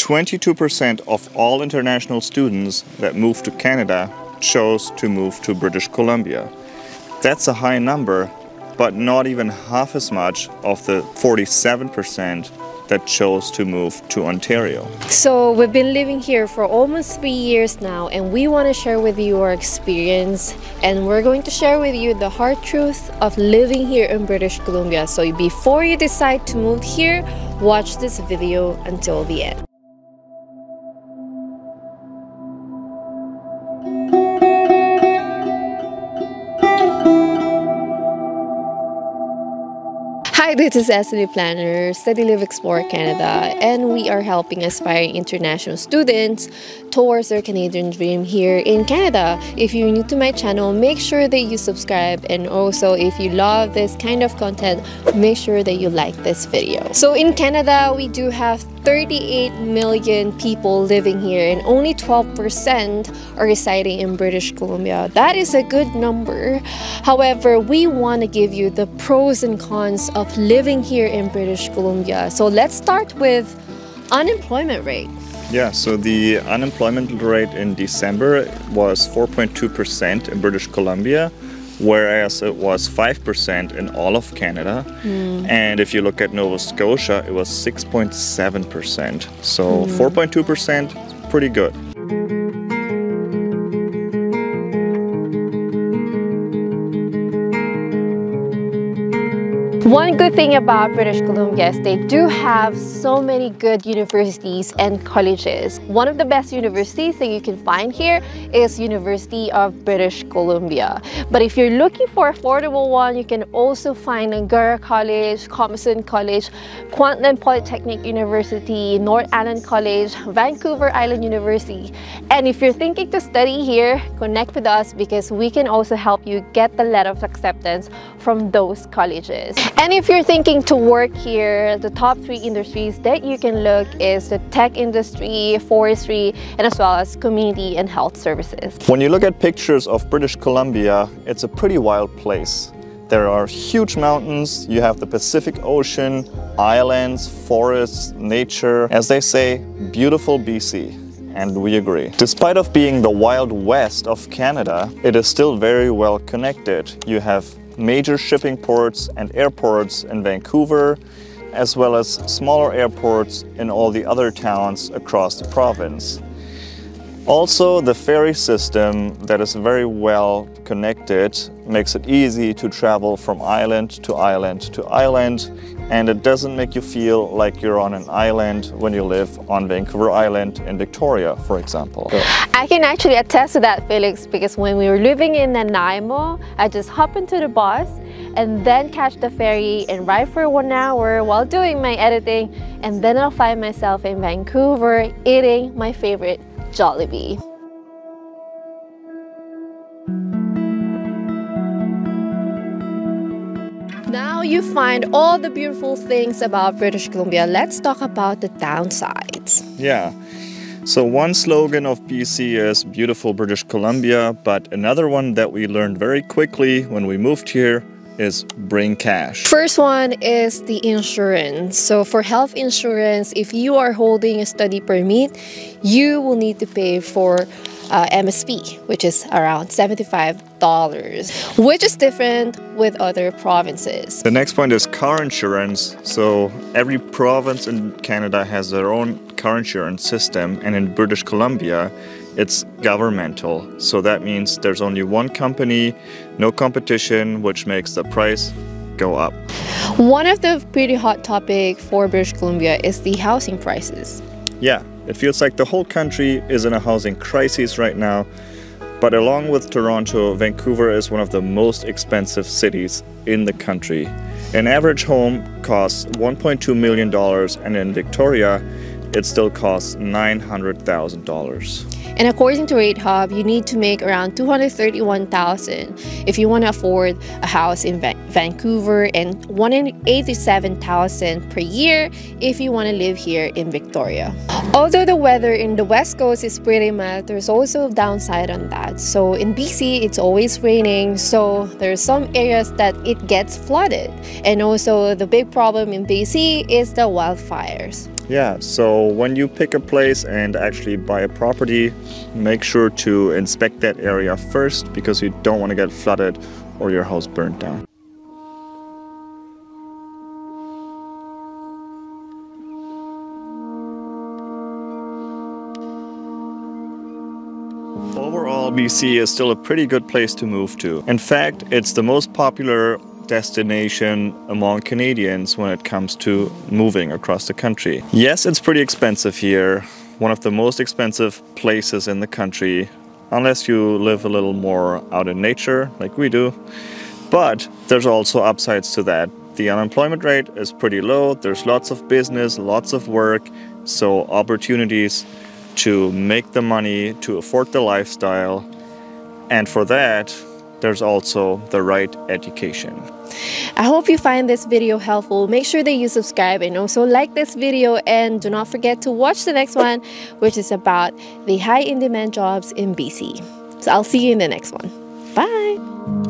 22% of all international students that move to Canada chose to move to British Columbia. That's a high number, but not even half as much of the 47% that chose to move to Ontario. So we've been living here for almost 3 years now, and we want to share with you our experience, and we're going to share with you the hard truth of living here in British Columbia. So before you decide to move here, watch this video until the end. Hi, this is Ashley Planner, Study Live Explore Canada, and we are helping aspiring international students towards their Canadian dream here in Canada. If you're new to my channel, make sure that you subscribe, and also if you love this kind of content, make sure that you like this video. So in Canada, we do have 38 million people living here, and only 12% are residing in British Columbia. That is a good number. However, we want to give you the pros and cons of living here in British Columbia. So let's start with unemployment rate. Yeah, so the unemployment rate in December was 4.2% in British Columbia, whereas it was 5% in all of Canada. And if you look at Nova Scotia, it was 6.7%. So 4.2%, pretty good. One good thing about British Columbia is they do have so many good universities and colleges. One of the best universities that you can find here is University of British Columbia. But if you're looking for an affordable one, you can also find Angara College, Comison College, Kwantlen Polytechnic University, North Island College, Vancouver Island University. And if you're thinking to study here, connect with us because we can also help you get the letter of acceptance from those colleges. And if you're thinking to work here, the top 3 industries that you can look is the tech industry, forestry, and as well as community and health services. When you look at pictures of British Columbia, it's a pretty wild place. There are huge mountains, you have the Pacific Ocean, islands, forests, nature. As they say, beautiful BC. And we agree. Despite of being the Wild West of Canada, it is still very well connected. You have major shipping ports and airports in Vancouver, as well as smaller airports in all the other towns across the province. Also, the ferry system that is very well connected makes it easy to travel from island to island to island, and it doesn't make you feel like you're on an island when you live on Vancouver Island in Victoria, for example. I can actually attest to that, Felix, because when we were living in Nanaimo, I just hop into the bus and then catch the ferry and ride for 1 hour while doing my editing, and then I'll find myself in Vancouver eating my favorite Jollibee. Now you find all the beautiful things about British Columbia. Let's talk about the downsides. Yeah. So one slogan of BC is beautiful British Columbia, but another one that we learned very quickly when we moved here is bring cash. First one is the insurance. So for health insurance, if you are holding a study permit, you will need to pay for MSP, which is around $75, which is different with other provinces. The next point is car insurance. So every province in Canada has their own car insurance system, and in British Columbia, it's governmental. So that means there's only one company, no competition, which makes the price go up. One of the pretty hot topics for British Columbia is the housing prices. Yeah, it feels like the whole country is in a housing crisis right now. But along with Toronto, Vancouver is one of the most expensive cities in the country. An average home costs $1.2 million, and in Victoria, it still costs $900,000. And according to Rate Hub, you need to make around $231,000 if you want to afford a house in Vancouver, and $187,000 per year if you want to live here in Victoria. Although the weather in the West Coast is pretty mild, there's also a downside on that. So in BC, it's always raining, so there's some areas that it gets flooded. And also the big problem in BC is the wildfires. Yeah, so when you pick a place and actually buy a property, make sure to inspect that area first, because you don't want to get flooded or your house burnt down. Overall, BC is still a pretty good place to move to. In fact, it's the most popular destination among Canadians when it comes to moving across the country. Yes, it's pretty expensive here, one of the most expensive places in the country, unless you live a little more out in nature like we do. But there's also upsides to that. The unemployment rate is pretty low, there's lots of business, lots of work, so opportunities to make the money, to afford the lifestyle, and for that, there's also the right education. I hope you find this video helpful. Make sure that you subscribe and also like this video, and do not forget to watch the next one, which is about the high in demand jobs in BC. So I'll see you in the next one. Bye!